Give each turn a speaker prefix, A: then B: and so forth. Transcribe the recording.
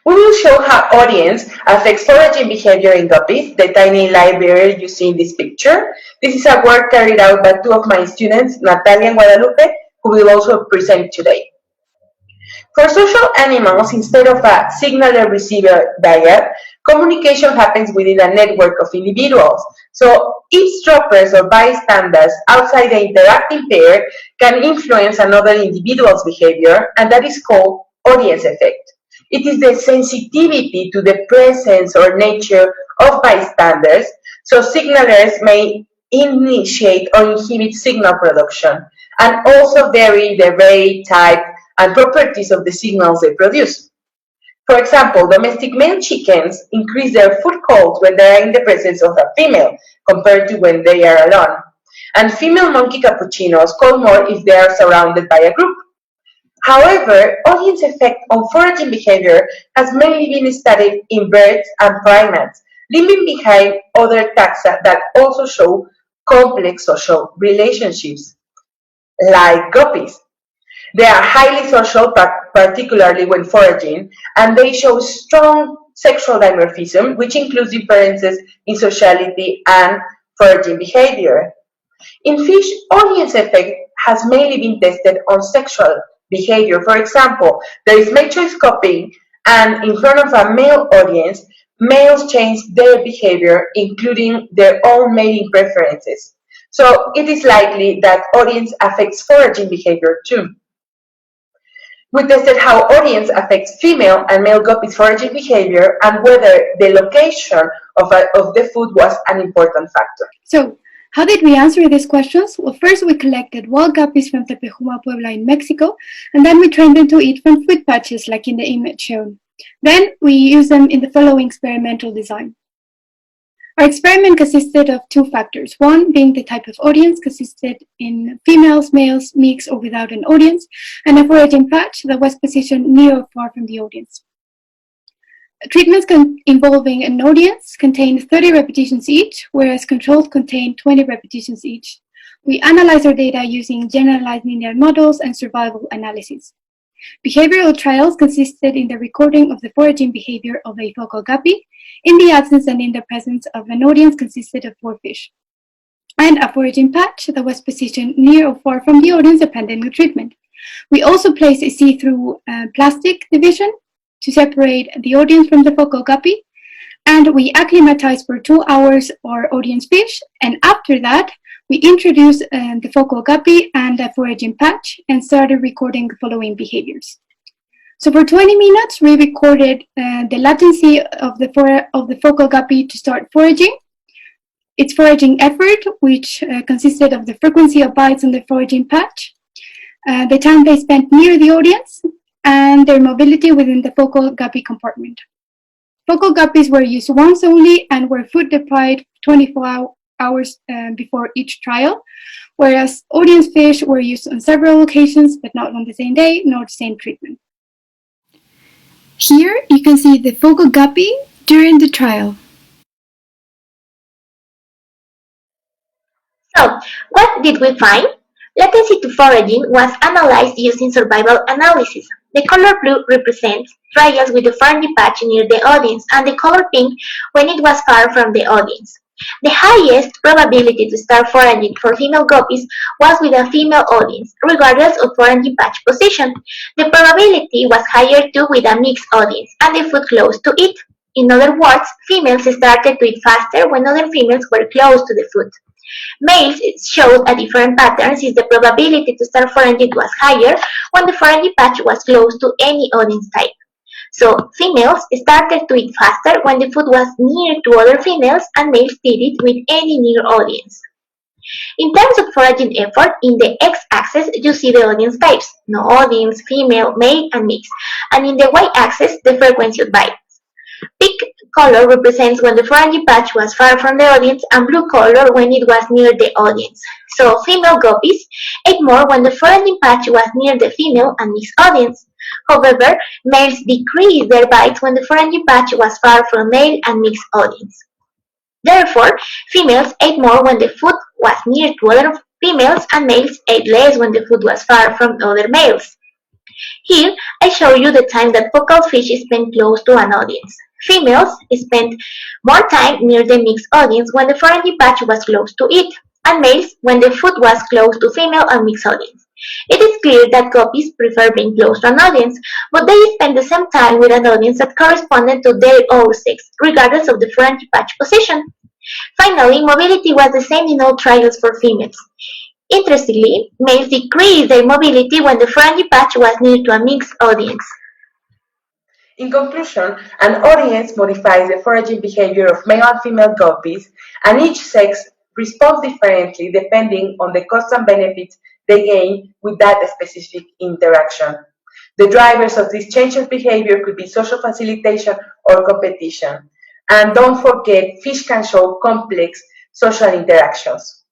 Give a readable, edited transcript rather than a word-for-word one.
A: We will show how audience affects foraging behavior in guppies, the tiny library you see in this picture. This is a work carried out by two of my students, Natalia and Guadalupe, who will also present today. For social animals, instead of a signaler-receiver dyad, communication happens within a network of individuals. So eavesdroppers or bystanders outside the interacting pair can influence another individual's behavior, and that is called audience effect. It is the sensitivity to the presence or nature of bystanders, so signalers may initiate or inhibit signal production, and also vary the rate, type, and properties of the signals they produce. For example, domestic male chickens increase their food calls when they are in the presence of a female compared to when they are alone. And female monkey cappuccinos call more if they are surrounded by a group. However, audience effect on foraging behavior has mainly been studied in birds and primates, leaving behind other taxa that also show complex social relationships, like guppies. They are highly social, particularly when foraging, and they show strong sexual dimorphism, which includes differences in sociality and foraging behavior. In fish, audience effect has mainly been tested on sexual behavior. For example, there is male choice copying, and in front of a male audience, males change their behavior, including their own mating preferences. So it is likely that audience affects foraging behavior too. We tested how audience affects female and male guppies' foraging behavior and whether the location of the food was an important factor.
B: So, how did we answer these questions? Well, first we collected wild guppies from Tepejuma, Puebla in Mexico, and then we trained them to eat from food patches like in the image shown. Then we used them in the following experimental design. Our experiment consisted of two factors. One being the type of audience, consisted in females, males, mixed or without an audience, and a foraging patch that was positioned near or far from the audience. Treatments involving an audience contained 30 repetitions each, whereas controls contained 20 repetitions each. We analyzed our data using generalized linear models and survival analysis. Behavioral trials consisted in the recording of the foraging behavior of a focal guppy in the absence and in the presence of an audience consisted of 4 fish, and a foraging patch that was positioned near or far from the audience depending on treatment. We also placed a see-through plastic division to separate the audience from the focal guppy, and we acclimatized for 2 hours our audience fish, and after that we introduced the focal guppy and the foraging patch and started recording the following behaviors. So for 20 minutes, we recorded the latency of the focal guppy to start foraging, its foraging effort, which consisted of the frequency of bites on the foraging patch, the time they spent near the audience, and their mobility within the focal guppy compartment. Focal guppies were used once only and were food deprived 24 hours before each trial, whereas audience fish were used on several occasions, but not on the same day, nor the same treatment. Here you can see the focal guppy during the trial.
C: So, what did we find? Latency to foraging was analyzed using survival analysis. The color blue represents trials with the foraging patch near the audience, and the color pink when it was far from the audience. The highest probability to start foraging for female guppies was with a female audience, regardless of foraging patch position. The probability was higher too with a mixed audience, and the food close to it. In other words, females started to eat faster when other females were close to the food. Males showed a different pattern since the probability to start foraging was higher when the foraging patch was close to any audience type. So, females started to eat faster when the food was near to other females, and males did it with any near audience. In terms of foraging effort, in the x-axis you see the audience types, no audience, female, male, and mixed, and in the y-axis the frequency of bites. Pink color represents when the foraging patch was far from the audience, and blue color when it was near the audience. So, female guppies ate more when the foraging patch was near the female and mixed audience. However, males decreased their bites when the foraging patch was far from male and mixed audience. Therefore, females ate more when the food was near to other females, and males ate less when the food was far from other males. Here, I show you the time that focal fish spent close to an audience. Females spent more time near the mixed audience when the foreign patch was close to it, and males when the foot was close to female and mixed audience. It is clear that guppies prefer being close to an audience, but they spend the same time with an audience that corresponded to their own sex, regardless of the foreign patch position. Finally, mobility was the same in all trials for females. Interestingly, males decreased their mobility when the foreign patch was near to a mixed audience.
A: In conclusion, an audience modifies the foraging behavior of male and female guppies, and each sex responds differently depending on the costs and benefits they gain with that specific interaction. The drivers of this change of behavior could be social facilitation or competition. And don't forget, fish can show complex social interactions.